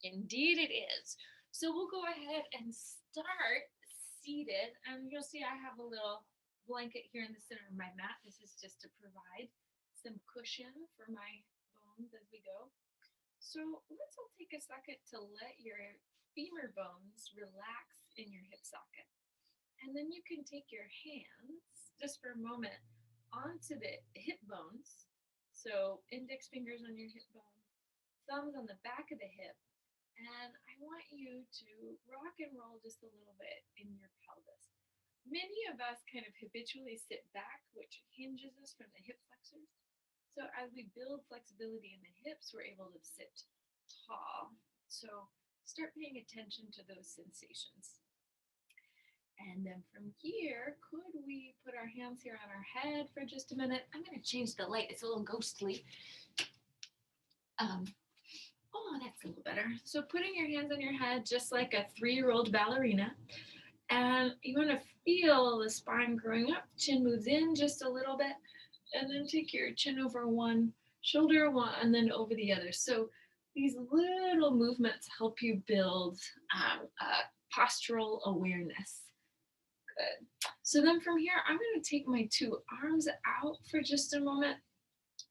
Indeed it is. So we'll go ahead and start seated. And you'll see I have a little blanket here in the center of my mat. This is just to provide some cushion for my bones as we go. So let's all take a second to let your femur bones relax in your hip socket. And then you can take your hands just for a moment onto the hip bones. So index fingers on your hip bone, thumbs on the back of the hip, and I want you to rock and roll just a little bit in your pelvis. Many of us kind of habitually sit back, which hinges us from the hip flexors. So as we build flexibility in the hips, we're able to sit tall. So start paying attention to those sensations. And then from here, could we put our hands here on our head for just a minute? I'm going to change the light. It's a little ghostly. Um, oh, that's a little better. So putting your hands on your head, just like a 3-year-old ballerina. And you want to feel the spine growing up. Chin moves in just a little bit. And then take your chin over one shoulder, one, and then over the other. So these little movements help you build postural awareness. Good. So then from here, I'm going to take my 2 arms out for just a moment.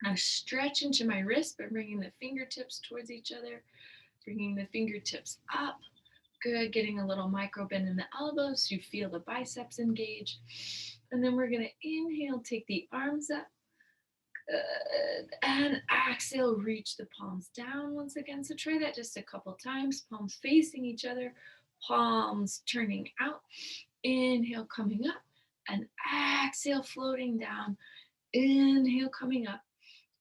I stretch into my wrist by bringing the fingertips towards each other, bringing the fingertips up. Good. Getting a little micro bend in the elbows so you feel the biceps engage. And then we're going to inhale, take the arms up. Good. And exhale, reach the palms down once again. So try that just a couple times. Palms facing each other, palms turning out. Inhale, coming up, and exhale, floating down. Inhale, coming up,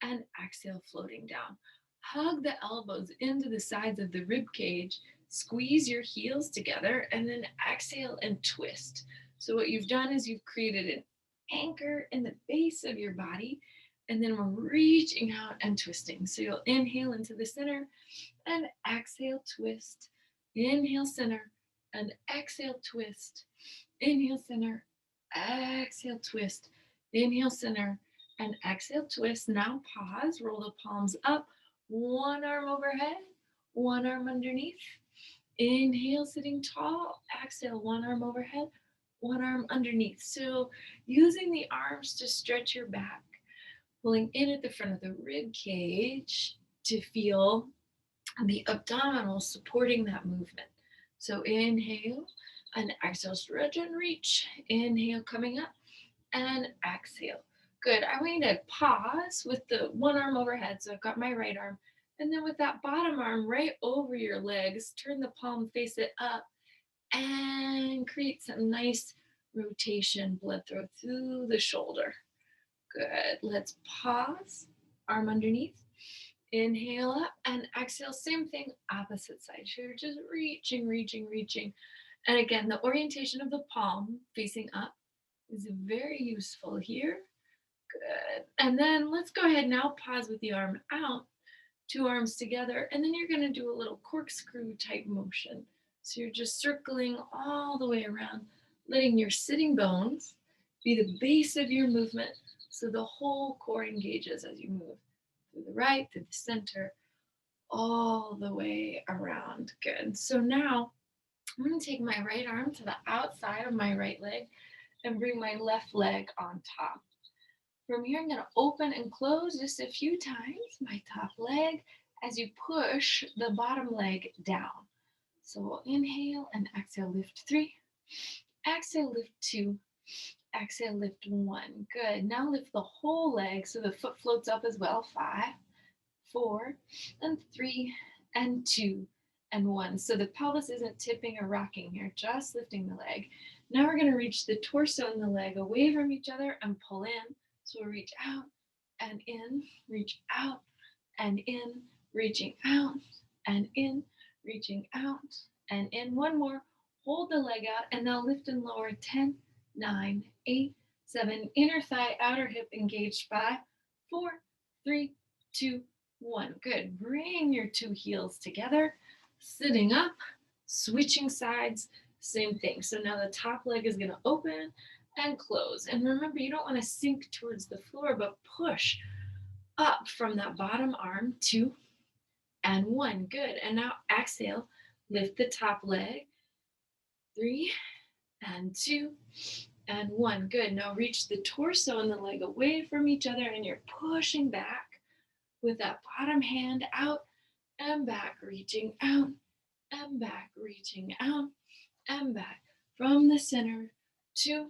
and exhale, floating down. Hug the elbows into the sides of the rib cage. Squeeze your heels together, and then exhale and twist. So what you've done is you've created an anchor in the base of your body, and then we're reaching out and twisting. So you'll inhale into the center and exhale, twist. Inhale, center, and exhale, twist. Inhale, center, exhale, twist. Inhale, center, and exhale, twist. Now pause, roll the palms up, one arm overhead, one arm underneath. Inhale, sitting tall. Exhale, one arm overhead, one arm underneath. So using the arms to stretch your back, pulling in at the front of the rib cage to feel the abdominals supporting that movement. So inhale and exhale, stretch and reach. Inhale, coming up, and exhale. Good. I want you to pause with the one arm overhead. So I've got my right arm. And then with that bottom arm right over your legs, turn the palm, face it up, and create some nice rotation, blood flow through the shoulder. Good. Let's pause. Arm underneath. Inhale up and exhale. Same thing, opposite side. So you're just reaching, reaching, reaching. And again, the orientation of the palm facing up is very useful here. Good. And then let's go ahead now, pause with the arm out, 2 arms together, and then you're going to do a little corkscrew type motion. So you're just circling all the way around, letting your sitting bones be the base of your movement so the whole core engages as you move through the right, through the center, all the way around. Good. So now I'm going to take my right arm to the outside of my right leg and bring my left leg on top. From here, I'm going to open and close just a few times my top leg as you push the bottom leg down. So we'll inhale and exhale, lift 3. Exhale, lift 2. Exhale, lift 1. Good. Now lift the whole leg so the foot floats up as well. 5, 4, and 3, and 2, and 1. So the pelvis isn't tipping or rocking here, just lifting the leg. Now we're going to reach the torso and the leg away from each other and pull in. So we'll reach out and in, reach out and in, reaching out and in, reaching out and in. One more. Hold the leg out and now lift and lower. 10, 9, 8, 7. Inner thigh, outer hip engaged. 5, 4, 3, 2, 1. Good. Bring your 2 heels together, sitting up, switching sides, same thing. So now the top leg is going to open and close. And remember, you don't want to sink towards the floor, but push up from that bottom arm. 2, and 1. Good. And now exhale, lift the top leg. 3 and 2 and 1. Good. Now reach the torso and the leg away from each other, and you're pushing back with that bottom hand out and back, reaching out and back, reaching out and back from the center. 2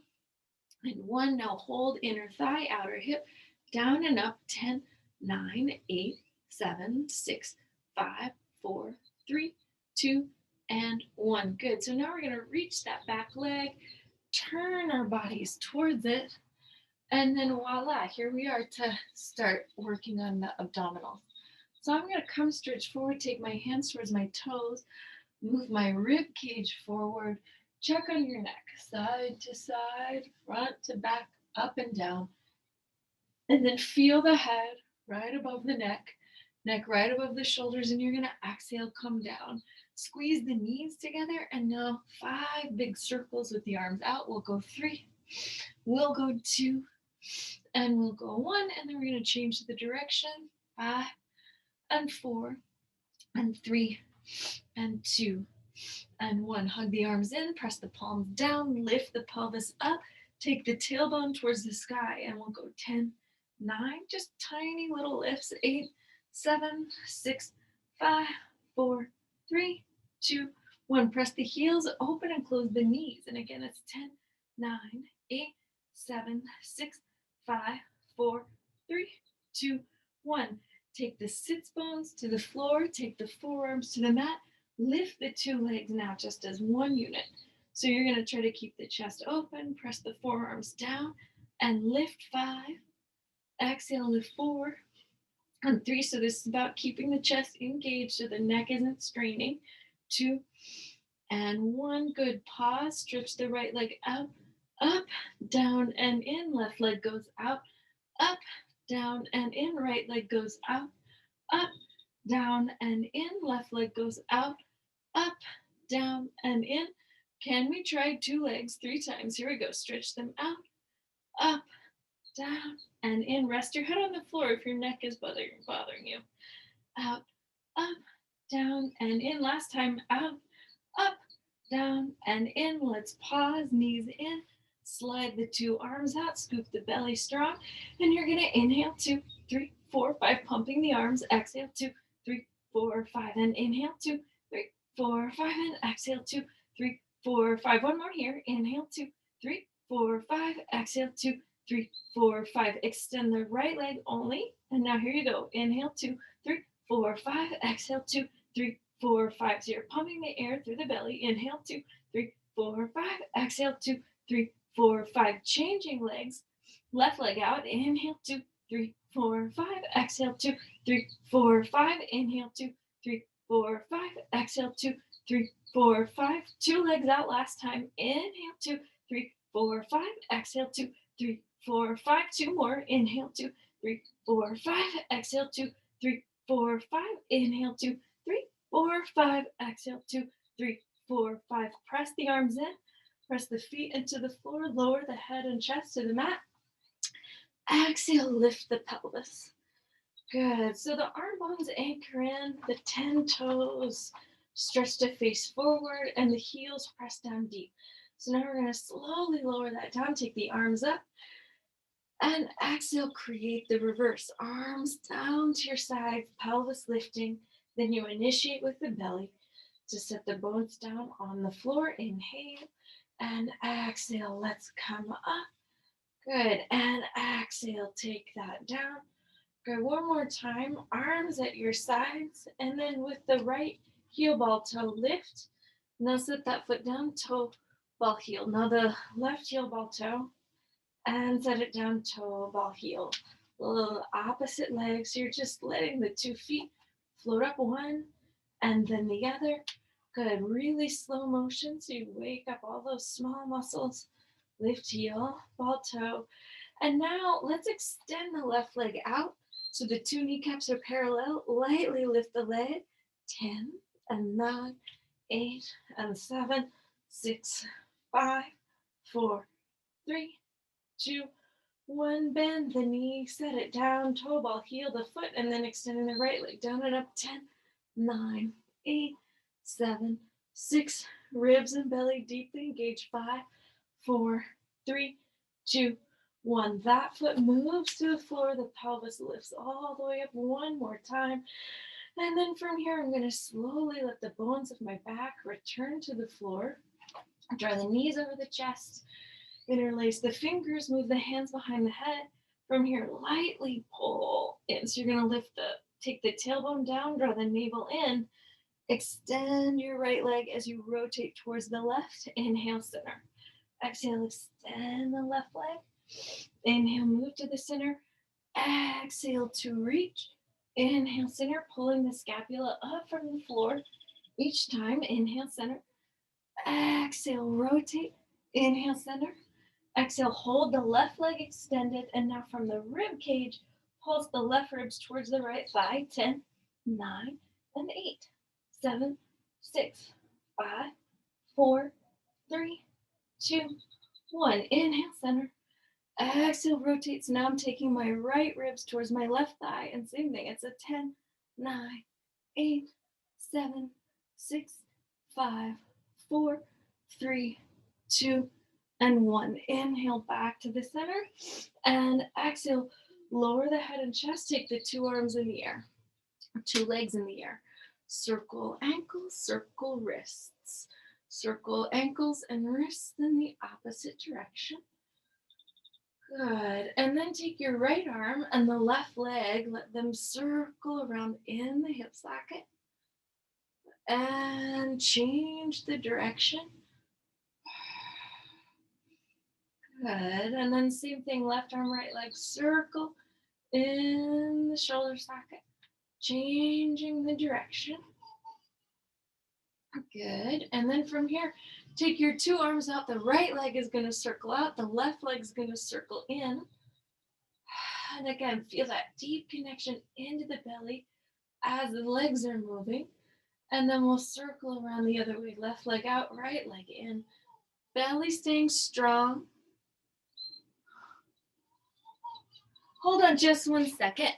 and 1. Now hold inner thigh, outer hip, down and up. 10, 9, 8, 7, 6, 5, 4, 3, 2, and 1. Good. So now we're going to reach that back leg, turn our bodies towards it, and then voila, here we are to start working on the abdominals. So I'm going to come stretch forward, take my hands towards my toes, move my rib cage forward, check on your neck, side to side, front to back, up and down. And then feel the head right above the neck right above the shoulders, and you're going to exhale, come down. Squeeze the knees together, and now 5 big circles with the arms out. We'll go 3, we'll go 2, and we'll go 1, and then we're going to change the direction. 5 and 4 and 3 and 2 and 1. Hug the arms in, press the palms down, lift the pelvis up, take the tailbone towards the sky, and we'll go 10, 9, just tiny little lifts. 8, 7, 6, 5, 4, 3, 2, 1. Press the heels open and close the knees. And again, it's 10, 9, 8, 7, 6, 5, 4, 3, 2, 1. Take the sits bones to the floor, take the forearms to the mat, lift the 2 legs now just as 1 unit. So you're going to try to keep the chest open, press the forearms down, and lift 5. Exhale, lift 4 and 3. So this is about keeping the chest engaged so the neck isn't straining. 2 and 1. Good. Pause. Stretch the right leg out, up, down, and in. Left leg goes out, up, down, and in. Right leg goes out, up, down, and in. Left leg goes out, up, down, and in. Can we try 2 legs 3 times? Here we go. Stretch them out, up, down, and in. Rest your head on the floor if your neck is bothering you. Out, up, down, and in. Last time. Out, up, down, and in. Let's pause. Knees in. Slide the 2 arms out. Scoop the belly strong. And you're going to inhale 2, 3, 4, 5. Pumping the arms. Exhale 2, 3, 4, 5. And inhale 2, 3, 4, 5. And exhale 2, 3, 4, 5. One more here. Inhale 2, 3, 4, 5. Exhale 2, 3, 4, 5. Extend the right leg only. And now here you go. Inhale 2, 3, 4, 5. Exhale 2, 3, 4, 5. So you're pumping the air through the belly. Inhale 2, 3, 4, 5. Exhale 2, 3, 4, 5. Changing legs. Left leg out. Inhale 2, 3, 4, 5. Exhale 2, 3, 4, 5. Inhale 2, 3, 4, 5. Exhale 2, 3, 4, 5. 2 legs out last time. Inhale 2, 3, 4, 5. Exhale 2, 3, 4, 5. 2 more. Inhale 2, 3, 4, 5. Exhale 2, 3, 4, 5. Inhale 2, 3, 4, 5. Exhale 2, 3, 4, 5. Press the arms in. Press the feet into the floor. Lower the head and chest to the mat. Exhale, lift the pelvis. Good. So the arm bones anchor in, the 10 toes stretch to face forward, and the heels press down deep. So now we're going to slowly lower that down. Take the arms up. And exhale, create the reverse. Arms down to your sides, pelvis lifting. Then you initiate with the belly to set the bones down on the floor. Inhale and exhale. Let's come up. Good. And exhale, take that down. Good. One more time. Arms at your sides. And then with the right heel ball toe lift. Now set that foot down, toe, ball, heel. Now the left heel ball toe. And set it down, toe, ball, heel. Little opposite legs. You're just letting the 2 feet float up, one and then the other. Good. Really slow motion so you wake up all those small muscles. Lift heel, ball, toe. And now let's extend the left leg out so the 2 kneecaps are parallel. Lightly lift the leg. 10 and 9, 8 and 7, 6, 5, 4, 3, 2, 1. Bend the knee, set it down, toe ball, heel the foot, and then extending the right leg down and up. 10, 9, 8, 7, 6. Ribs and belly deeply engaged. 5, 4, 3, 2, 1. That foot moves to the floor. The pelvis lifts all the way up one more time. And then from here, I'm going to slowly let the bones of my back return to the floor. Draw the knees over the chest. Interlace the fingers. Move the hands behind the head. From here, lightly pull in. So you're going to take the tailbone down, draw the navel in. Extend your right leg as you rotate towards the left. Inhale, center. Exhale, extend the left leg. Inhale, move to the center. Exhale to reach. Inhale, center, pulling the scapula up from the floor. Each time, inhale, center. Exhale, rotate. Inhale, center. Exhale, hold the left leg extended. And now from the rib cage, pulse the left ribs towards the right thigh. 10, 9, and 8, 7, 6, 5, 4, 3, 2, 1. Inhale, center. Exhale, rotates. Now I'm taking my right ribs towards my left thigh. And same thing. It's a 10, 9, 8, 7, 6, 5, 4, 3, 2, and 1. Inhale back to the center. And exhale, lower the head and chest. Take the two arms in the air. Two legs in the air. Circle ankles, circle wrists. Circle ankles and wrists in the opposite direction. Good. And then take your right arm and the left leg, let them circle around in the hip socket. And change the direction. Good. And then same thing, left arm, right leg, circle in the shoulder socket. Changing the direction. Good. And then from here, take your two arms out. The right leg is going to circle out. The left leg is going to circle in. And again, feel that deep connection into the belly as the legs are moving. And then we'll circle around the other way. Left leg out, right leg in. Belly staying strong. Hold on just 1 second.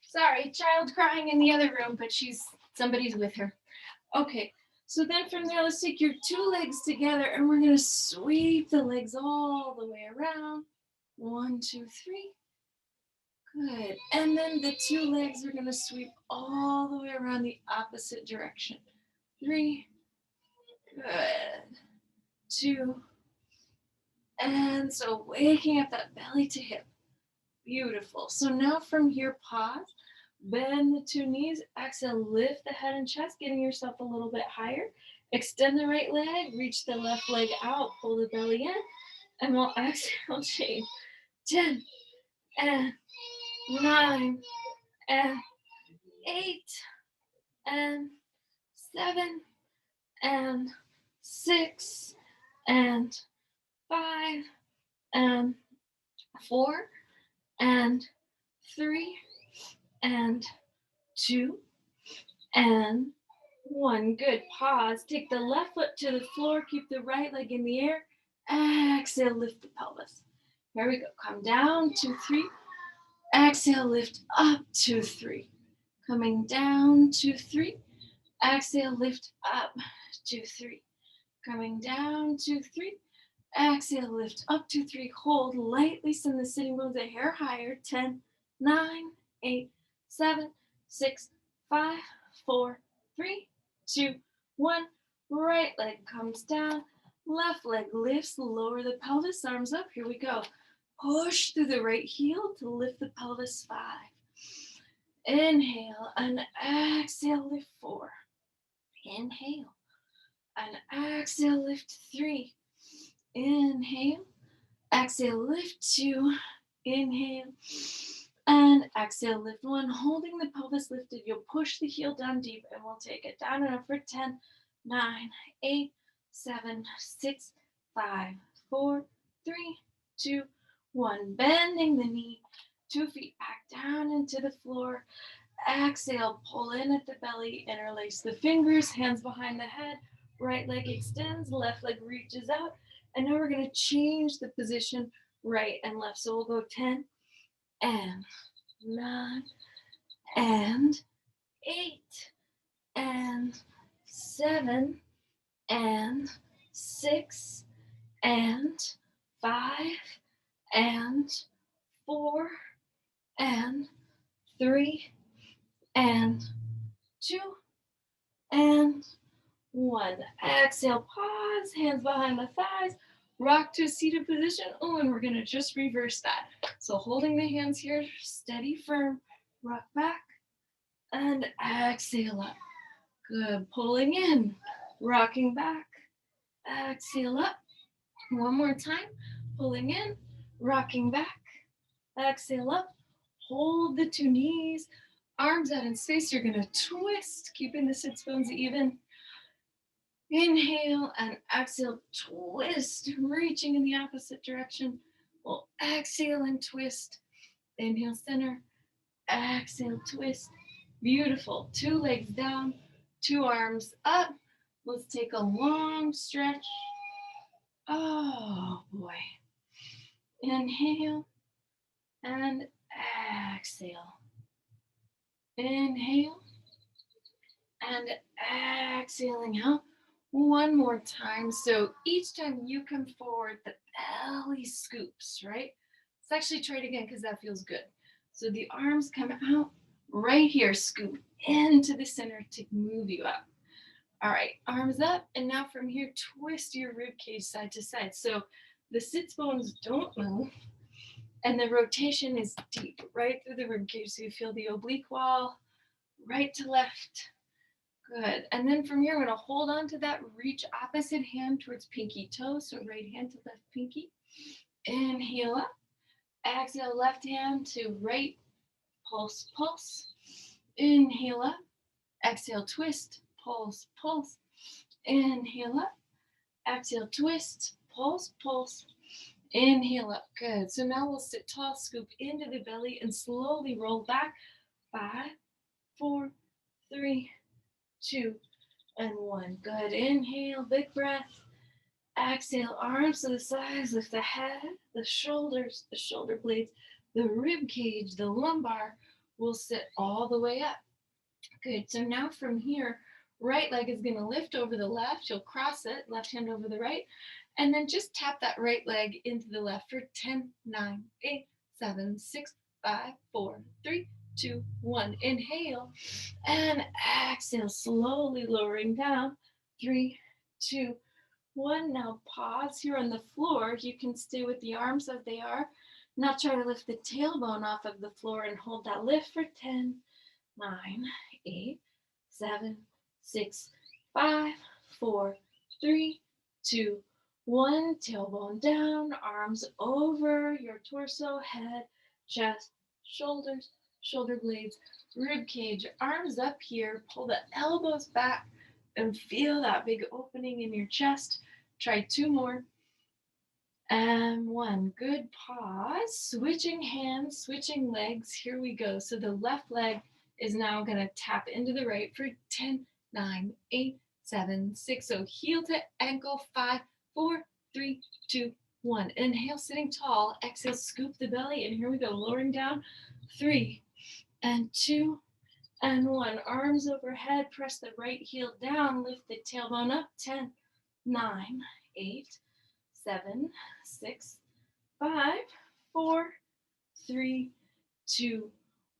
Sorry, child crying in the other room, but somebody's with her. Okay, so then from there, let's take your two legs together and we're gonna sweep the legs all the way around. 1, 2, 3. Good. And then the two legs are gonna sweep all the way around the opposite direction. 3. Good. 2. And so waking up that belly to hip. Beautiful. So now from here, pause, bend the two knees, exhale, lift the head and chest, getting yourself a little bit higher. Extend the right leg, reach the left leg out, pull the belly in, and we'll exhale, change. 10, and 9, and 8, and 7, and 6, and 5, and 4, and 3, and 2, and 1. Good. Pause. Take the left foot to the floor. Keep the right leg in the air. Exhale, lift the pelvis. Here we go. Come down, 2, 3. Exhale, lift up, 2, 3. Coming down, 2, 3. Exhale, lift up, 2, 3. Coming down, 2, 3. Exhale, lift up, 2, 3. Hold. Lightly send the sitting bones a hair higher. 10, 9, 8, 7, 6, 5, 4, 3, 2, 1. Right leg comes down. Left leg lifts. Lower the pelvis. Arms up. Here we go. Push through the right heel to lift the pelvis. 5. Inhale and exhale, lift 4. Inhale and exhale, lift 3. Inhale, exhale, lift 2. Inhale, and exhale, lift 1. Holding the pelvis lifted, you'll push the heel down deep, and we'll take it down and up for 10, 9, 8, 7, 6, 5, 4, 3, 2, 1. Bending the knee, 2 feet back down into the floor. Exhale, pull in at the belly, interlace the fingers, hands behind the head. Right leg extends, left leg reaches out. And now we're going to change the position right and left. So we'll go 10 and 9 and 8 and 7 and 6 and 5 and 4 and 3 and 2 and 1. Exhale, pause, hands behind the thighs, rock to a seated position. Oh, and we're going to just reverse that. So holding the hands here, steady, firm, rock back, and exhale up. Good, pulling in, rocking back, exhale up. One more time, pulling in, rocking back, exhale up. Hold the two knees, arms out in space. You're going to twist, keeping the sits bones even. Inhale and exhale, twist, reaching in the opposite direction. We'll exhale and twist. Inhale, center. Exhale, twist. Beautiful. Two legs down, two arms up. Let's take a long stretch. Oh boy. Inhale and exhale. Inhale and exhaling out. One more time. So each time you come forward, the belly scoops, right? Let's actually try it again because that feels good. So the arms come out right here, scoop into the center to move you up. All right, arms up. And now from here, twist your rib cage side to side. So the sits bones don't move. And the rotation is deep, right through the rib cage. So you feel the oblique wall, right to left. Good. And then from here, I'm going to hold on to that. Reach opposite hand towards pinky toe. So right hand to left pinky. Inhale up. Exhale, left hand to right. Pulse, pulse. Inhale up. Exhale, twist. Pulse, pulse. Inhale up. Exhale, twist. Pulse, pulse. Inhale up. Good. So now we'll sit tall, scoop into the belly, and slowly roll back. 5, 4, 3, 2, and 1. Good. Inhale, big breath. Exhale, arms to the sides, lift the head, the shoulders, the shoulder blades, the rib cage, the lumbar will sit all the way up. Good. So now from here, right leg is going to lift over the left. You'll cross it, left hand over the right, and then just tap that right leg into the left for 10, 9, 8, 7, 6, 5, 4, 3, 2, 1. Inhale and exhale, slowly lowering down. 3, 2, 1. Now pause here on the floor. You can stay with the arms as they are. Now try to lift the tailbone off of the floor and hold that lift for 10, 9, 8, 7, 6, 5, 4, 3, 2, 1. Tailbone down, arms over your torso, head, chest, shoulders, shoulder blades, rib cage, arms up here. Pull the elbows back and feel that big opening in your chest. Try 2 more. And 1. Good. Pause. Switching hands, switching legs. Here we go. So the left leg is now going to tap into the right for 10, 9, 8, 7, 6. So heel to ankle. 5, 4, 3, 2, 1. Inhale, sitting tall. Exhale, scoop the belly. And here we go. Lowering down. 3 and 2 and 1. Arms overhead. Press the right heel down. Lift the tailbone up. 10, 9, 8, 7, 6, 5, 4, 3, 2,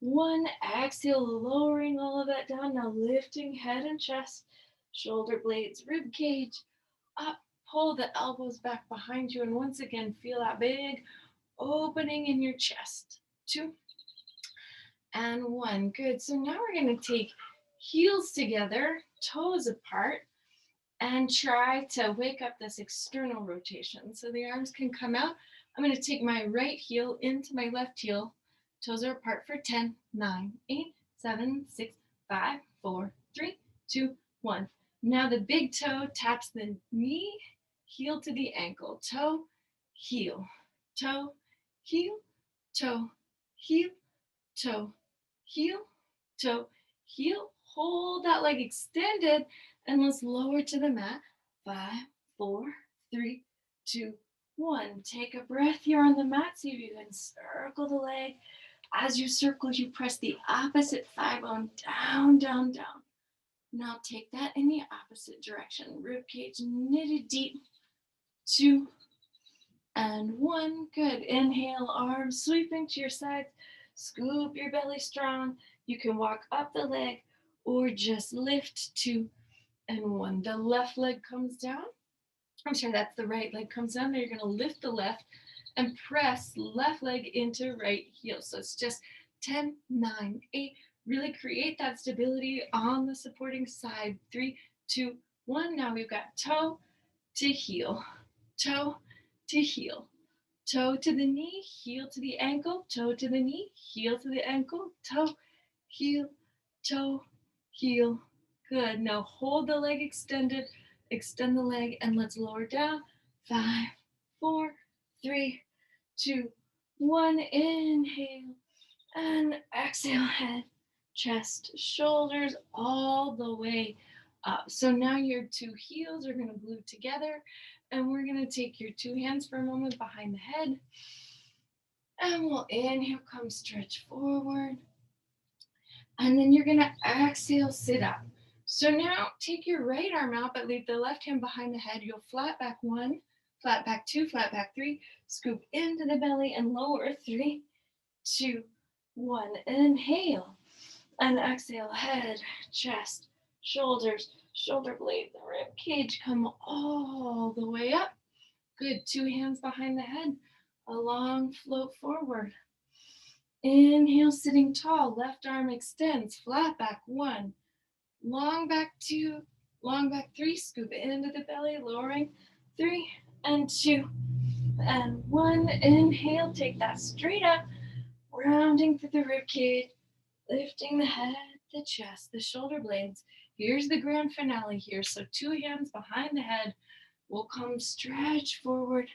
1. Exhale, lowering all of that down. Now lifting head and chest, shoulder blades, rib cage up. Pull the elbows back behind you. And once again, feel that big opening in your chest. 2 and 1. Good. So now we're going to take heels together, toes apart, and try to wake up this external rotation. So the arms can come out. I'm going to take my right heel into my left heel. Toes are apart for 10, 9, 8, 7, 6, 5, 4, 3, 2, 1. Now the big toe taps the knee, heel to the ankle. Toe, heel, toe, heel, toe, heel, toe, heel, toe, heel. Hold that leg extended and let's lower to the mat. 5, 4, 3, 2, 1. Take a breath here on the mat. See if you can circle the leg. As you circle, you press the opposite thigh bone down, down, down. Now take that in the opposite direction. Rib cage knitted deep. 2 and 1. Good. Inhale, arms sweeping to your sides. Scoop your belly strong. You can walk up the leg or just lift. 2 and 1. The left leg comes down. I'm sorry, that's the right leg comes down. Now you're going to lift the left and press left leg into right heel. So it's just 10, 9, 8. Really create that stability on the supporting side. 3, 2, 1. Now we've got toe to heel, toe to heel, toe to the knee, heel to the ankle, toe to the knee, heel to the ankle, toe, heel, toe, heel. Good. Now hold the leg extended, extend the leg, and let's lower down. 5, 4, 3, 2, 1. Inhale and exhale. Head, chest, shoulders, all the way up. So now your two heels are going to glue together, and we're going to take your two hands for a moment behind the head. And we'll inhale, come stretch forward. And then you're going to exhale, sit up. So now take your right arm out, but leave the left hand behind the head. You'll flat back 1, flat back 2, flat back 3. Scoop into the belly and lower. 3, 2, 1. Inhale and exhale. Head, chest, shoulders, shoulder blade, the rib cage come all the way up. Good. Two hands behind the head. A long float forward. Inhale, sitting tall. Left arm extends. Flat back 1. Long back 2. Long back 3. Scoop into the belly. Lowering. 3 and 2 and 1. Inhale. Take that straight up. Rounding through the rib cage. Lifting the head, the chest, the shoulder blades. Here's the grand finale here. So two hands behind the head. We'll come stretch forward.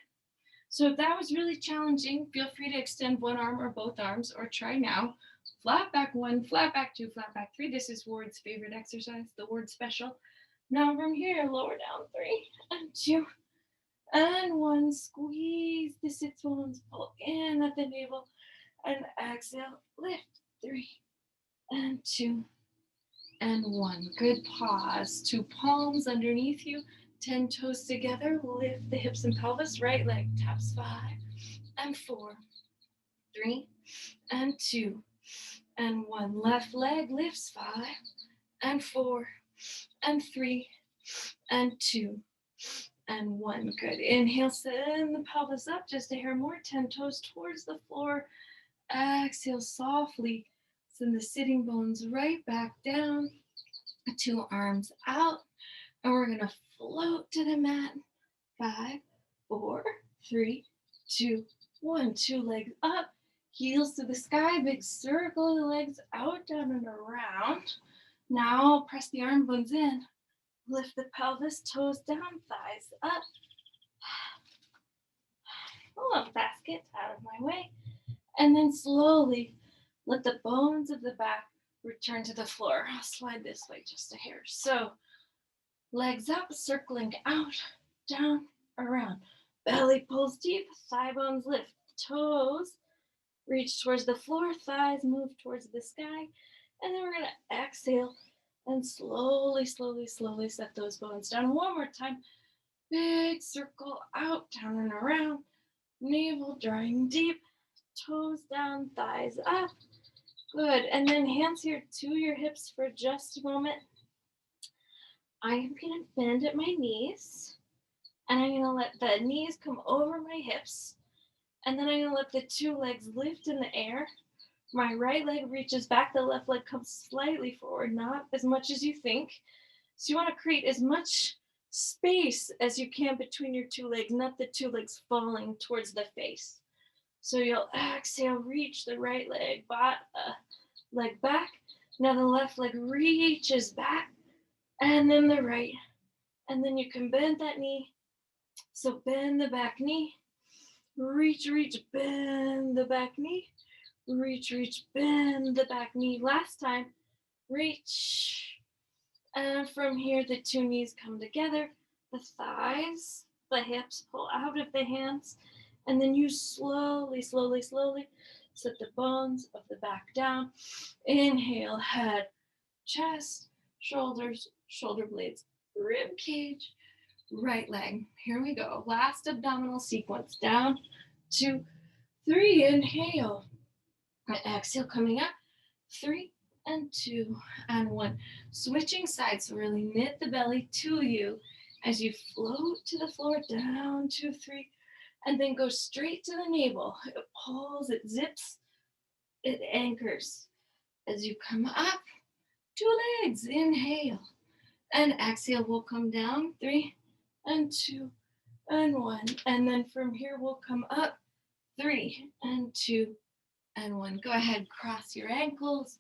So if that was really challenging, feel free to extend one arm or both arms, or try now. Flat back 1, flat back 2, flat back 3. This is Ward's favorite exercise, the Ward special. Now from here, lower down 3 and 2 and 1. Squeeze the sits bones, pull in at the navel, and exhale. Lift 3 and 2 and 1. Good. Pause. Two palms underneath you. 10 toes together. Lift the hips and pelvis. Right leg taps. 5 and 4, 3 and 2 and 1. Left leg lifts. 5 and 4 and 3 and 2 and 1. Good. Inhale, send the pelvis up just a hair more. 10 toes towards the floor. Exhale softly. Send the sitting bones right back down. Two arms out. And we're going to float to the mat. 5, 4, 3, 2, 1. Two legs up. Heels to the sky. Big circle. The legs out, down, and around. Now press the arm bones in. Lift the pelvis, toes down, thighs up. Pull up basket out of my way. And then slowly let the bones of the back return to the floor. I'll slide this way just a hair. So legs up, circling out, down, around. Belly pulls deep, thigh bones lift. Toes reach towards the floor, thighs move towards the sky. And then we're going to exhale and slowly, slowly, slowly set those bones down. One more time. Big circle out, down and around. Navel drawing deep. Toes down, thighs up. Good. And then hands here to your hips for just a moment. I am going to bend at my knees. And I'm going to let the knees come over my hips. And then I'm going to let the two legs lift in the air. My right leg reaches back. The left leg comes slightly forward, not as much as you think. So you want to create as much space as you can between your two legs, not the two legs falling towards the face. So you'll exhale, reach the right leg back. Now the left leg reaches back, and then the right. And then you can bend that knee. So bend the back knee. Reach, reach, bend the back knee. Reach, reach, bend the back knee. Last time, reach. And from here, the two knees come together. The thighs the hips, pull out of the hands, and then you slowly, slowly, slowly set the bones of the back down. Inhale, head, chest, shoulders, shoulder blades, rib cage, right leg. Here we go. Last abdominal sequence. Down, 2, 3. Inhale. Exhale, coming up. 3 and 2 and 1. Switching sides. So really knit the belly to you as you float to the floor. Down, 2, 3. And then go straight to the navel. It pulls, it zips, it anchors. As you come up, 2 legs. Inhale. And exhale, we'll come down. 3 and 2 and 1. And then from here, we'll come up. 3 and 2 and 1. Go ahead, cross your ankles.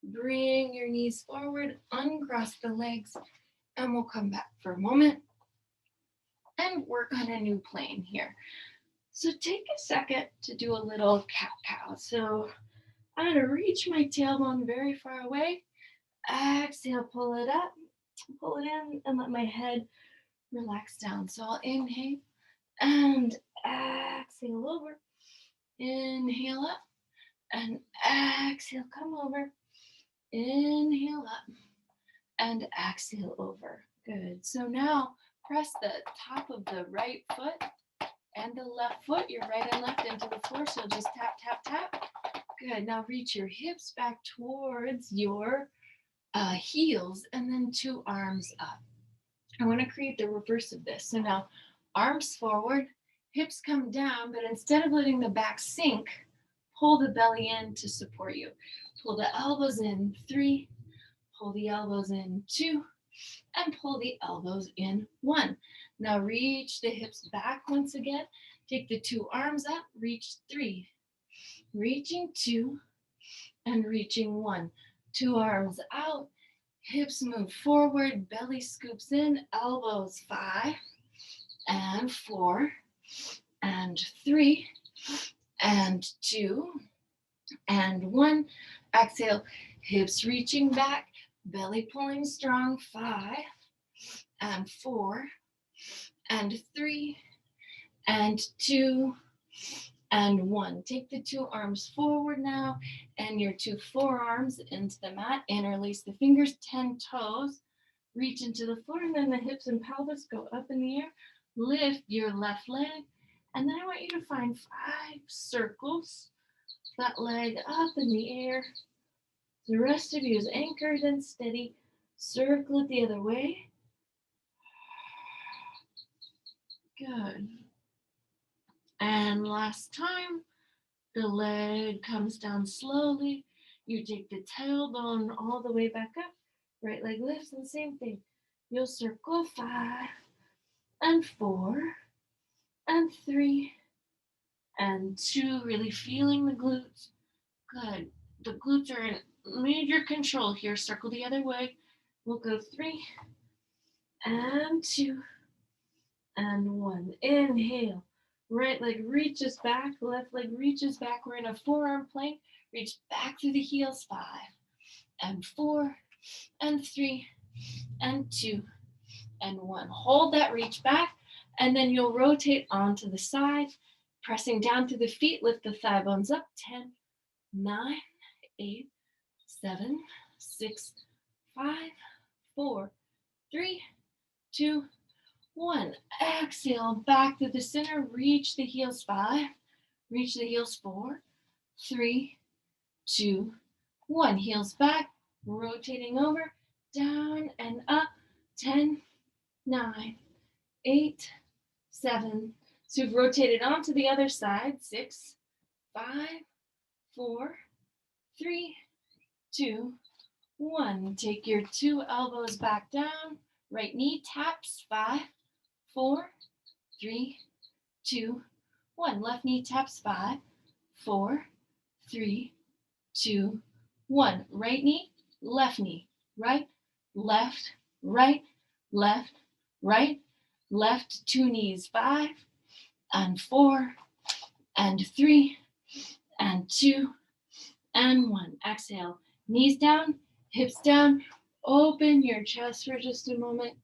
Bring your knees forward. Uncross the legs. And we'll come back for a moment and work on a new plane here. So take a second to do a little cat-cow. So I'm going to reach my tailbone very far away. Exhale, pull it up, pull it in, and let my head relax down. So I'll inhale and exhale over. Inhale up and exhale, come over. Inhale up and exhale over. Good. So now press the top of the right foot and the left foot, your right and left, into the floor. So just tap, tap, tap. Good. Now reach your hips back towards your heels and then 2 arms up. I want to create the reverse of this. So now arms forward, hips come down, but instead of letting the back sink, pull the belly in to support you. Pull the elbows in. 3, pull the elbows in. 2, and pull the elbows in. 1. Now reach the hips back once again. Take the 2 arms up, reach 3, reaching 2, and reaching 1. 2 arms out, hips move forward, belly scoops in, elbows 5 and 4 and 3 and 2 and 1. Exhale, hips reaching back, belly pulling strong. 5 and 4 and 3 and 2 and 1. Take the 2 arms forward now and your 2 forearms into the mat. Interlace the fingers, 10 toes. Reach into the floor, and then the hips and pelvis go up in the air. Lift your left leg, and then I want you to find 5 circles. That leg up in the air. The rest of you is anchored and steady. Circle it the other way. Good. And last time, the leg comes down slowly. You take the tailbone all the way back up. Right leg lifts, and same thing. You'll circle 5 and 4 and 3 and 2. Really feeling the glutes. Good. The glutes are in major control here. Circle the other way. We'll go 3 and 2 and 1. Inhale. Right leg reaches back, left leg reaches back. We're in a forearm plank. Reach back through the heels. 5 and 4 and 3 and 2 and 1. Hold that reach back, and then you'll rotate onto the side, pressing down through the feet. Lift the thigh bones up. 10, 9, 8, 7, 6, 5, 4, 3, 2, 1. Exhale, back to the center. Reach the heels. 5. Reach the heels. 4, 3, 2, 1. Heels back. Rotating over. Down and up. 10, 9, 8, 7. So you've rotated onto the other side. 6, 5, 4, 3, 2, 1. Take your 2 elbows back down. Right knee taps. 5, 4, 3, 2, 1. Left knee taps. 5, 4, 3, 2, 1. Right knee, left knee. Right, left, right, left, right, left. 2 knees. 5 and 4 and 3 and 2 and 1. Exhale. Knees down, hips down. Open your chest for just a moment.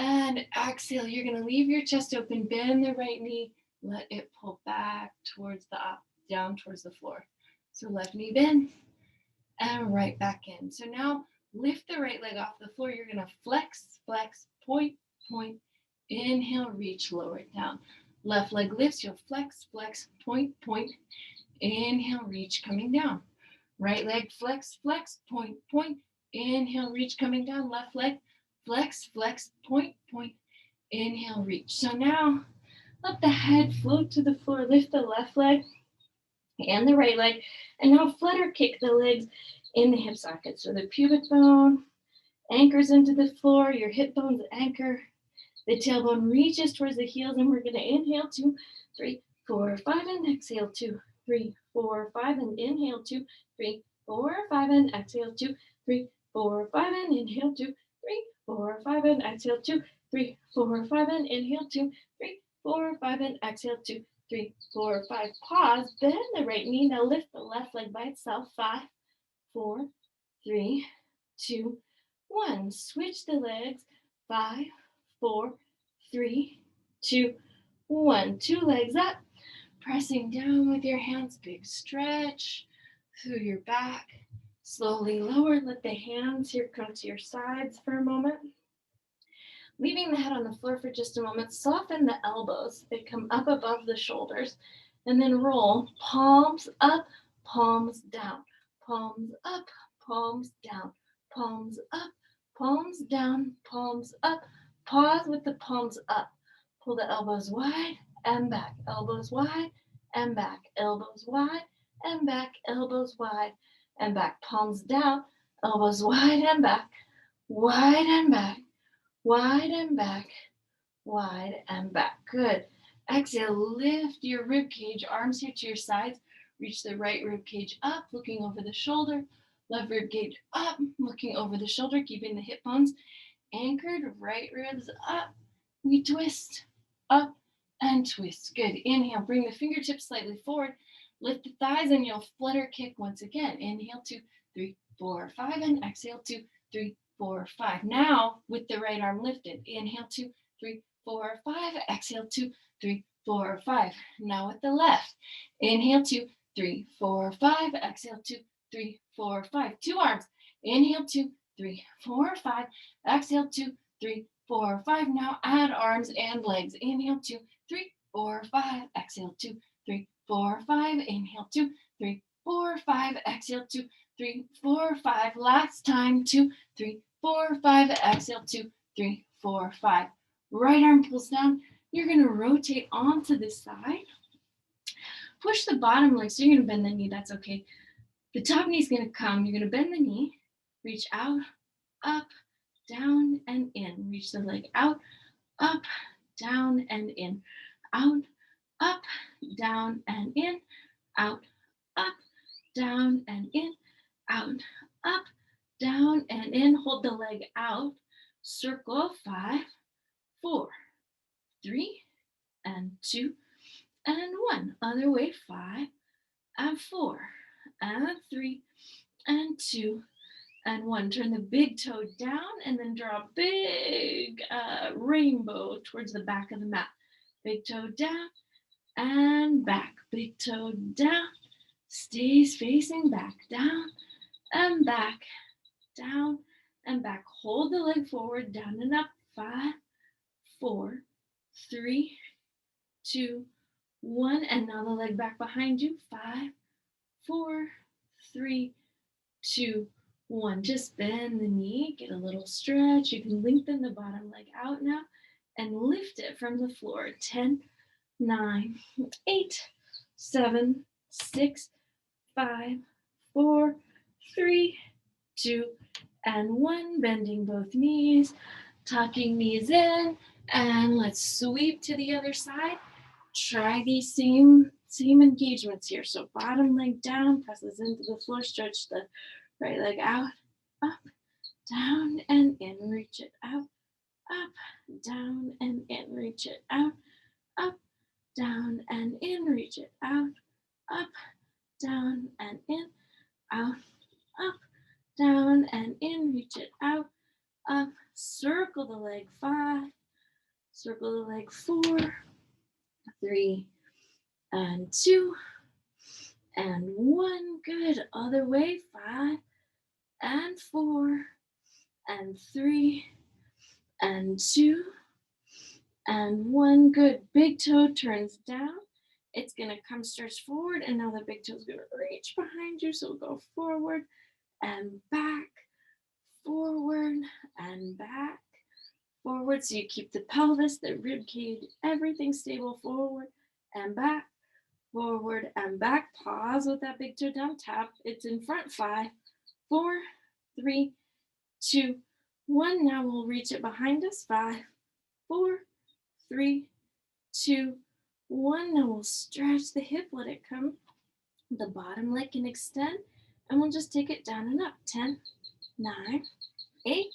And exhale, you're going to leave your chest open, bend the right knee, let it pull back towards the up, down towards the floor. So left knee bend and right back in. So now lift the right leg off the floor. You're going to flex, flex, point, point. Inhale, reach, lower it down. Left leg lifts, you'll flex, flex, point, point. Inhale, reach, coming down. Right leg flex, flex, point, point. Inhale, reach, coming down. Left leg flex, flex, point, point. Inhale, reach. So now let the head float to the floor. Lift the left leg and the right leg. And now flutter kick the legs in the hip socket. So the pubic bone anchors into the floor. Your hip bones anchor. The tailbone reaches towards the heels. And we're going to inhale 2, 3, 4, 5. And exhale 2, 3, 4, 5. And inhale 2, 3, 4, 5. And exhale 2, 3, 4, 5. And inhale 2, 3, 4, 5. And exhale 2, 3, 4, 5. And inhale 2, 3, 4, 5. And exhale 2, 3, 4, 5. Pause. Bend the right knee. Now lift the left leg by itself. 5, 4, 3, 2, 1. Switch the legs. 5, 4, 3, 2, 1. 2 legs up. Pressing down with your hands. Big stretch through your back. Slowly lower. Let the hands here come to your sides for a moment. Leaving the head on the floor for just a moment. Soften the elbows. They come up above the shoulders. And then roll. Palms up, palms down. Palms up, palms down. Palms up, palms down. Palms up. Pause with the palms up. Pull the elbows wide and back. Elbows wide and back. Elbows wide and back. Elbows wide and back. Palms down. Elbows wide and back. Wide and back. Wide and back. Wide and back. Good. Exhale, lift your rib cage, arms here to your sides. Reach the right rib cage up, looking over the shoulder. Left rib cage up, looking over the shoulder, keeping the hip bones anchored. Right ribs up. We twist, up and twist. Good. Inhale, bring the fingertips slightly forward. Lift the thighs and you'll flutter kick once again. Inhale, 2, 3, 4, 5. And exhale, 2, 3, 4, 5. Now with the right arm lifted. Inhale, 2, 3, 4, 5. Exhale, 2, 3, 4, 5. Now with the left. Inhale, 2, 3, 4, 5. Exhale, 2, 3, 4, 5. 2 arms. Inhale, 2, 3, 4, 5. Exhale, 2, 3, 4, 5. Now add arms and legs. Inhale, 2, 3, 4, 5. Exhale, 2, 3, 4, 5. Inhale, 2, 3, 4, 5. Exhale, 2, 3, 4, 5. Last time. 2, 3, 4, 5. Exhale, 2, 3, 4, 5. Right arm pulls down. You're going to rotate onto the side. Push the bottom leg. So you're going to bend the knee. That's okay. The top knee is going to come. You're going to bend the knee. Reach out, up, down, and in. Reach the leg out, up, down, and in. Out, up, down, and in. Out, up, down, and in. Out, up, down, and in. Hold the leg out. Circle. 5, 4, 3, and 2, and 1. Other way. 5, and 4, and 3, and 2, and 1. Turn the big toe down and then draw a big rainbow towards the back of the mat. Big toe down and back. Big toe down. Stays facing back. Down and back. Down and back. Hold the leg forward. Down and up. 5, 4, 3, 2, 1. And now the leg back behind you. 5, 4, 3, 2, 1. Just bend the knee, get a little stretch. You can lengthen the bottom leg out now and lift it from the floor. 10, 9, 8, 7, 6, 5, 4, 3, 2, and 1. Bending both knees, tucking knees in, and let's sweep to the other side. Try these same engagements here. So bottom leg down, presses into the floor, stretch the right leg out, up, down, and in. Reach it out, up, down, and in. Reach it out, up, down, and in. Reach it out, up, down, and in. Out, up, down, and in. Reach it out, up, circle the leg, 5, circle the leg, 4, 3, and 2, and 1. Good. Other way, 5, and 4, and 3, and 2, and 1. Good. Big toe turns down. It's going to come stretch forward, and now the big toe is going to reach behind you. So go forward and back, forward and back, forward. So you keep the pelvis, the rib cage, everything stable. Forward and back, forward and back. Pause with that big toe down. Tap. It's in front. 5, 4, 3, 2, 1. Now we'll reach it behind us. 5, 4, 3, 2, 1. Now we'll stretch the hip. Let it come. The bottom leg can extend, and we'll just take it down and up. 10, 9, 8,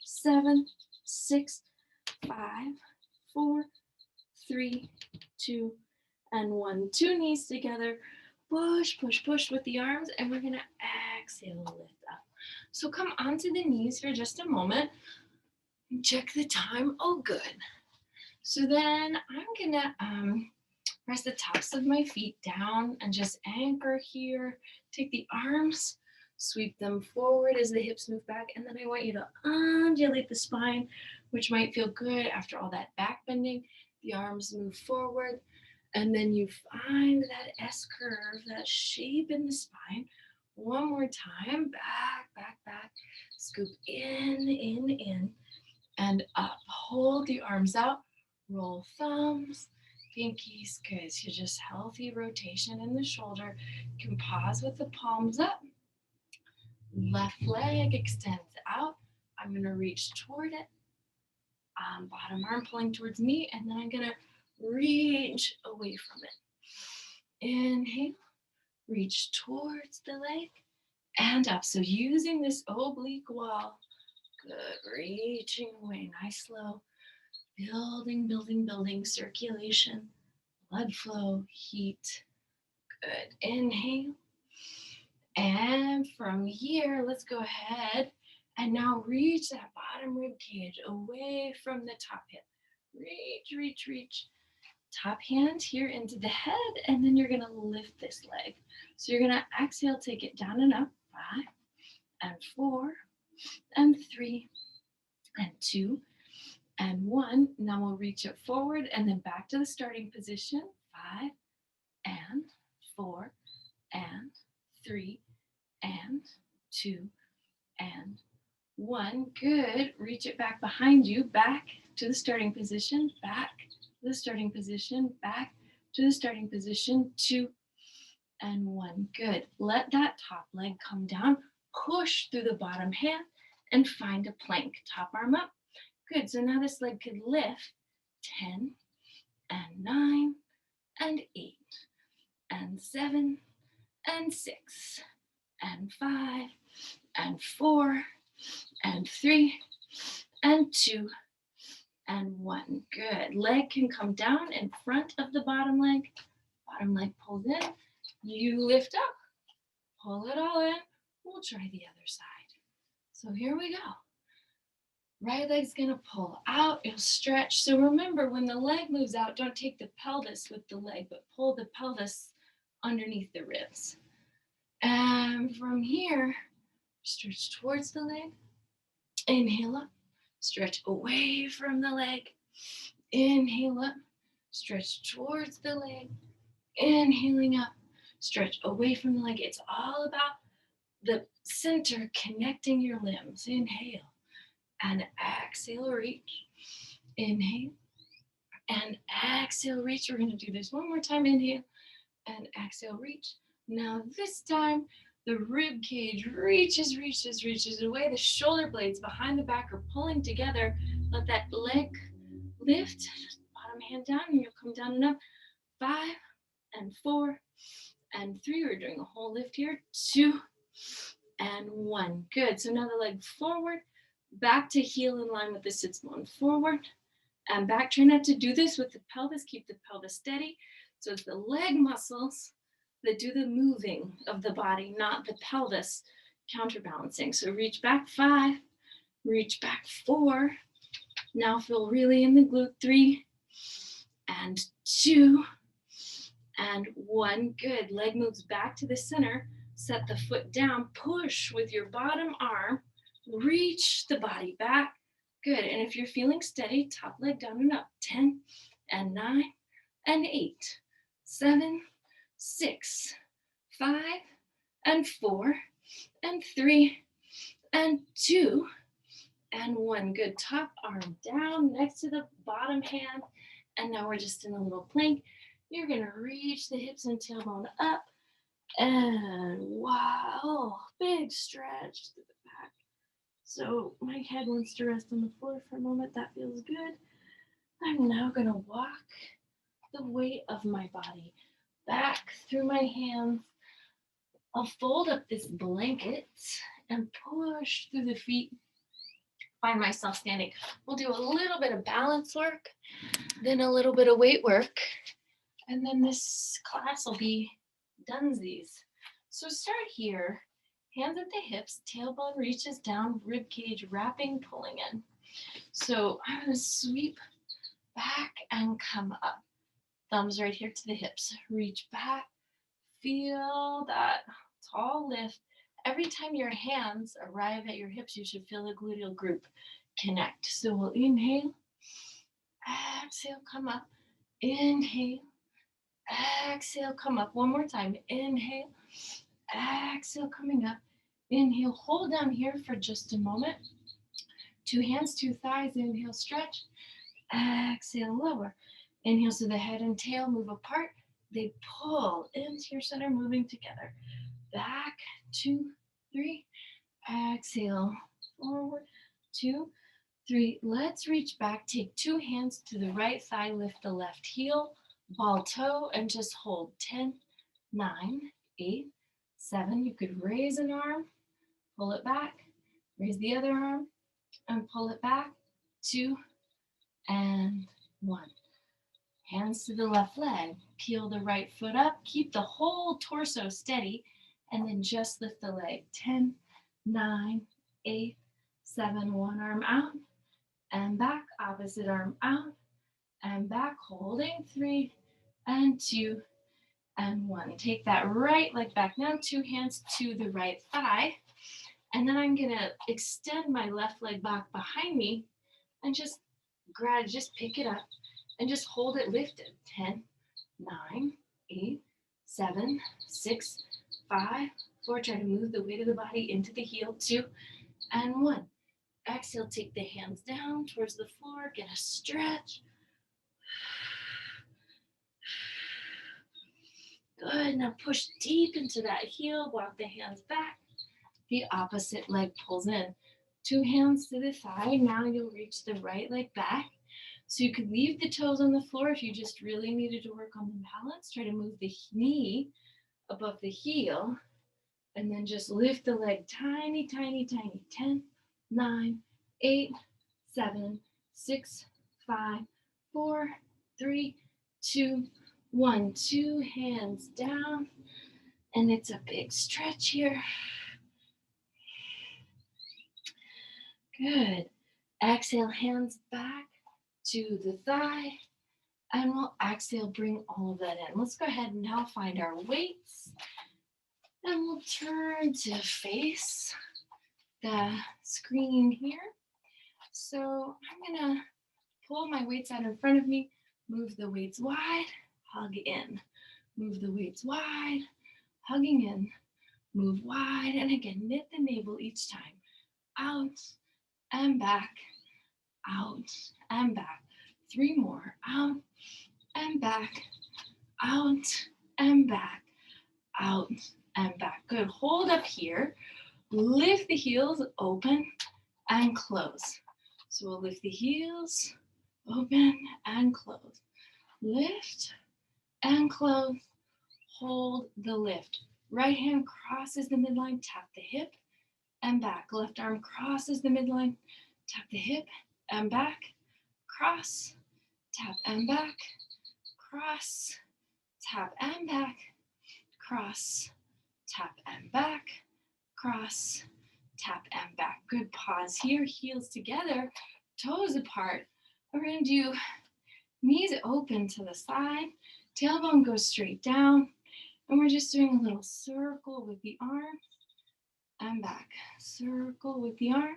7, 6, 5, 4, 3, 2, and 1. 2 knees together. Push, push, push with the arms, and we're going to exhale, lift up. So come onto the knees for just a moment. Check the time. Oh, good. So then I'm going to press the tops of my feet down and just anchor here. Take the arms, sweep them forward as the hips move back, and then I want you to undulate the spine, which might feel good after all that back bending. The arms move forward, and then you find that S curve, that shape in the spine. One more time, back, back, back. Scoop in, and up. Hold the arms out, roll thumbs, pinkies. Good. So just healthy rotation in the shoulder. You can pause with the palms up. Left leg extends out. I'm going to reach toward it. Bottom arm pulling towards me, and then I'm going to reach away from it. Inhale, reach towards the leg and up. So using this oblique wall. Good. Reaching away. Nice, slow. Building, building, building. Circulation, blood flow, heat. Good. Inhale. And from here, let's go ahead and now reach that bottom rib cage away from the top hip. Reach, reach, reach. Top hand here into the head, and then you're going to lift this leg. So you're going to exhale, take it down and up. 5, and 4, and 3, and 2, and 1. Now we'll reach it forward and then back to the starting position. 5, and 4, and 3, and 2, and 1. Good. Reach it back behind you, back to the starting position, back to the starting position, back to the starting position. 2, and 1. Good. Let that top leg come down. Push through the bottom hand and find a plank. Top arm up. Good. So now this leg could lift 10, and 9, and 8, and 7, and 6, and 5, and 4, and 3, and 2, and 1. Good. Leg can come down in front of the bottom leg. Bottom leg pulls in. You lift up. Pull it all in. We'll try the other side. So here we go. Right leg's going to pull out. It'll stretch. So remember, when the leg moves out, don't take the pelvis with the leg, but pull the pelvis underneath the ribs. And from here, stretch towards the leg. Inhale up. Stretch away from the leg. Inhale up. Stretch towards the leg. Inhaling up. Stretch away from the leg. It's all about the center connecting your limbs. Inhale. And exhale, reach. Inhale. And exhale, reach. We're going to do this one more time. Inhale. And exhale, reach. Now this time, the rib cage reaches away. The shoulder blades behind the back are pulling together. Let that leg lift. Bottom hand down, and you'll come down and up. 5, and 4, and 3. We're doing a whole lift here. 2, and 1. Good. So now the leg forward, back to heel in line with the sits bone. Forward and back. Try not to do this with the pelvis. Keep the pelvis steady. So it's the leg muscles that do the moving of the body, not the pelvis counterbalancing. So reach back. 5, reach back 4. Now feel really in the glute. 3 and 2 and 1. Good. Leg moves back to the center. Set the foot down. Push with your bottom arm. Reach the body back. Good. And if you're feeling steady, top leg down and up. 10 and 9 and 8, 7, 6, 5 and 4 and 3 and 2 and 1. Good. Top arm down next to the bottom hand. And now we're just in a little plank. You're going to reach the hips and tailbone up. And wow, big stretch to the back. So my head wants to rest on the floor for a moment. That feels good. I'm now going to walk the weight of my body back through my hands. I'll fold up this blanket and push through the feet. Find myself standing. We'll do a little bit of balance work, then a little bit of weight work, and then this class will be donesies. So start here, hands at the hips, tailbone reaches down, rib cage wrapping, pulling in. So I'm going to sweep back and come up. Thumbs right here to the hips. Reach back. Feel that tall lift. Every time your hands arrive at your hips, you should feel the gluteal group connect. So we'll inhale, exhale, come up, inhale, exhale, come up. One more time. Inhale, exhale, coming up. Inhale, hold down here for just a moment. 2 hands, 2 thighs. Inhale, stretch. Exhale, lower. Inhale, so the head and tail move apart. They pull into your center, moving together. Back, 2, 3. Exhale, forward, 2, 3. Let's reach back. Take 2 hands to the right thigh. Lift the left heel, ball toe, and just hold. 10, 9, 8, 7. You could raise an arm, pull it back, raise the other arm, and pull it back. 2 and 1. Hands to the left leg. Peel the right foot up. Keep the whole torso steady. And then just lift the leg. 10, 9, 8, 7. One arm out and back. Opposite arm out and back. Holding. 3 and 2 and 1. Take that right leg back now. 2 hands to the right thigh. And then I'm going to extend my left leg back behind me and just pick it up. And just hold it lifted. 10, 9, 8, 7, 6, 5, 4. Try to move the weight of the body into the heel. 2 and 1. Exhale, take the hands down towards the floor. Get a stretch. Good. Now push deep into that heel. Walk the hands back. The opposite leg pulls in. 2 hands to the thigh. Now you'll reach the right leg back. So you could leave the toes on the floor if you just really needed to work on the balance. Try to move the knee above the heel. And then just lift the leg tiny, tiny, tiny. 10, 9, 8, 7, 6, 5, 4, 3, 2, 1. 2 hands down. And it's a big stretch here. Good. Exhale, hands back to the thigh, and we'll exhale, bring all of that in. Let's go ahead and now find our weights, and we'll turn to face the screen here. So I'm gonna pull my weights out in front of me, move the weights wide, hug in, move the weights wide, hugging in, move wide, and again, knit the navel each time, out and back, out and back. 3 more, out and back, out and back, out and back. Good. Hold up here. Lift the heels, open and close. So we'll lift the heels, open and close. Lift and close. Hold the lift. Right hand crosses the midline, tap the hip and back. Left arm crosses the midline, tap the hip and back, cross, tap and back, cross, tap and back, cross, tap and back, cross, tap and back. Good, pause here, heels together, toes apart. We're gonna do knees open to the side, tailbone goes straight down, and we're just doing a little circle with the arm and back. Circle with the arm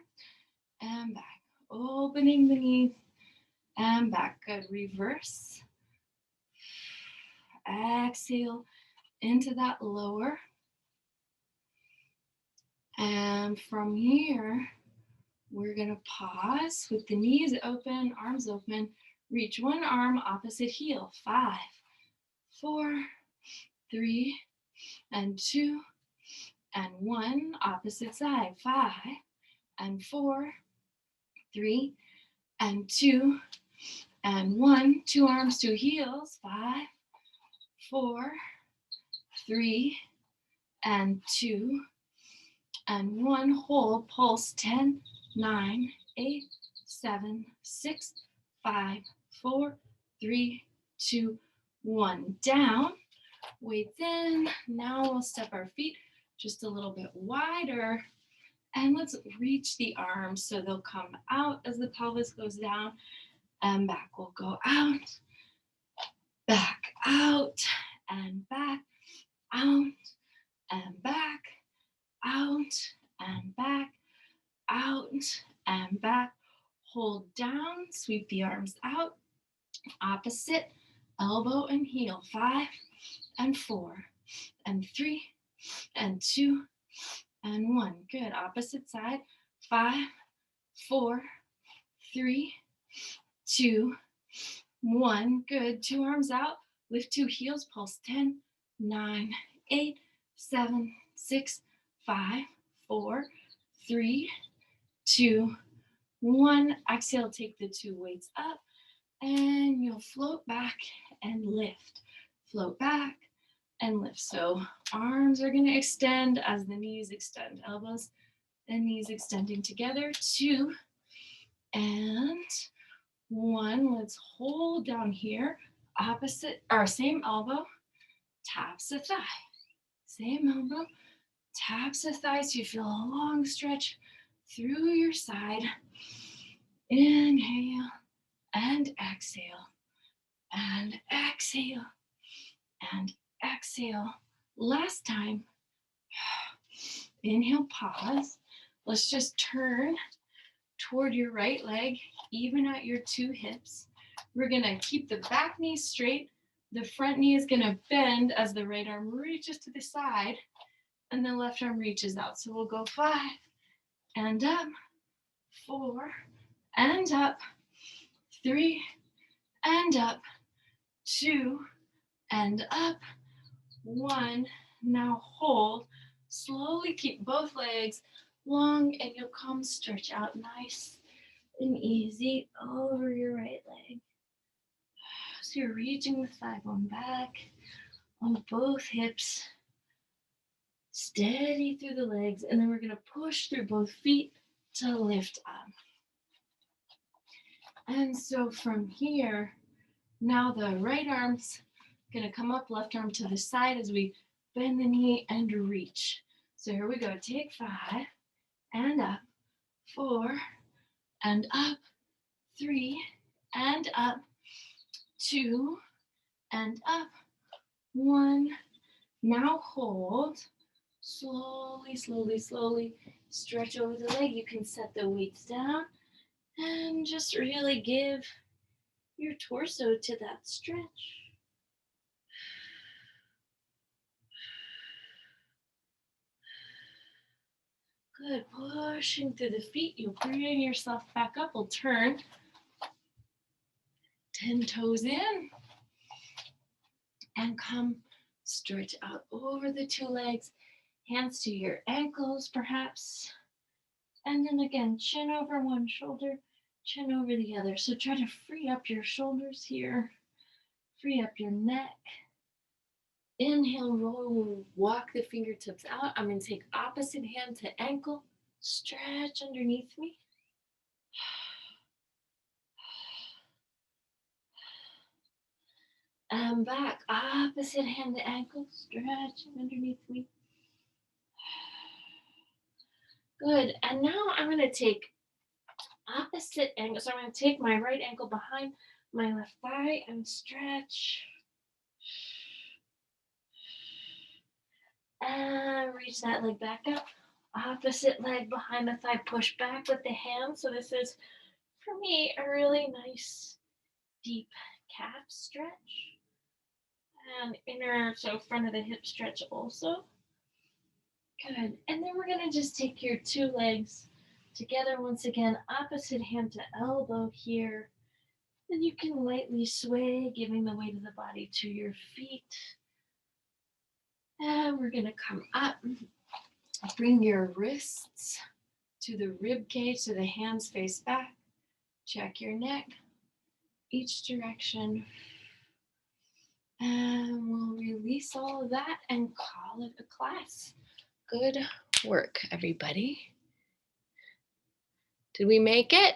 and back. Opening the knees and back. Good, reverse. Exhale into that lower. And from here, we're gonna pause with the knees open, arms open. Reach one arm, opposite heel. 5, 4, 3, and 2, and 1. Opposite side. 5, and 4, 3, and 2, and 1. Two arms, two heels. 5, 4, 3, and 2, and 1. Hold, pulse. 10, 9, 8, 7, 6, 5, 4, 3, 2, 1. Down, weights in. Now we'll step our feet just a little bit wider, and let's reach the arms so they'll come out as the pelvis goes down and back. We'll go out, back, out, and back, out, and back, out, and back, out, and back. Hold down, sweep the arms out, opposite, elbow and heel. 5, and 4, and 3, and 2, and 1. Good, opposite side. 5, 4, 3, 2, 1. Good, two arms out, lift two heels, pulse. 10, 9, 8, 7, 6, 5, 4, 3, 2, 1. Exhale, take the two weights up, and you'll float back and lift. Float back and lift. So arms are going to extend as the knees extend. Elbows and knees extending together. 2 and 1. Let's hold down here. Opposite, or same elbow taps the thigh. Same elbow taps the thigh, so you feel a long stretch through your side. Inhale and exhale, and exhale, and exhale. Last time. Inhale, pause. Let's just turn toward your right leg, even out your two hips. We're gonna keep the back knee straight. The front knee is gonna bend as the right arm reaches to the side and the left arm reaches out. So we'll go 5 and up, 4 and up, 3 and up, 2 and up, 1. Now hold. Slowly keep both legs long, and you'll come stretch out nice and easy over your right leg. So you're reaching the thigh bone back on both hips. Steady through the legs, and then we're going to push through both feet to lift up. And so from here, now the right arm's going to come up, left arm to the side as we bend the knee and reach. So here we go. Take 5 and up, 4 and up, 3 and up, 2 and up, 1. Now hold. Slowly, slowly, slowly stretch over the leg. You can set the weights down and just really give your torso to that stretch. Good, pushing through the feet. You'll bring yourself back up. We'll turn 10 toes in and come stretch out over the two legs. Hands to your ankles, perhaps. And then again, chin over one shoulder, chin over the other. So try to free up your shoulders here. Free up your neck. Inhale, roll, walk the fingertips out. I'm going to take opposite hand to ankle. Stretch underneath me. And back, opposite hand to ankle. Stretching underneath me. Good. And now I'm going to take opposite angle. So I'm going to take my right ankle behind my left thigh and stretch. And reach that leg back up. Opposite leg behind the thigh, push back with the hands. So this is, for me, a really nice deep calf stretch. And inner, so front of the hip stretch also. Good. And then we're going to just take your two legs together once again, opposite hand to elbow here. Then you can lightly sway, giving the weight of the body to your feet. And we're going to come up. Bring your wrists to the rib cage so the hands face back. Check your neck, each direction. And we'll release all of that and call it a class. Good work, everybody. Did we make it?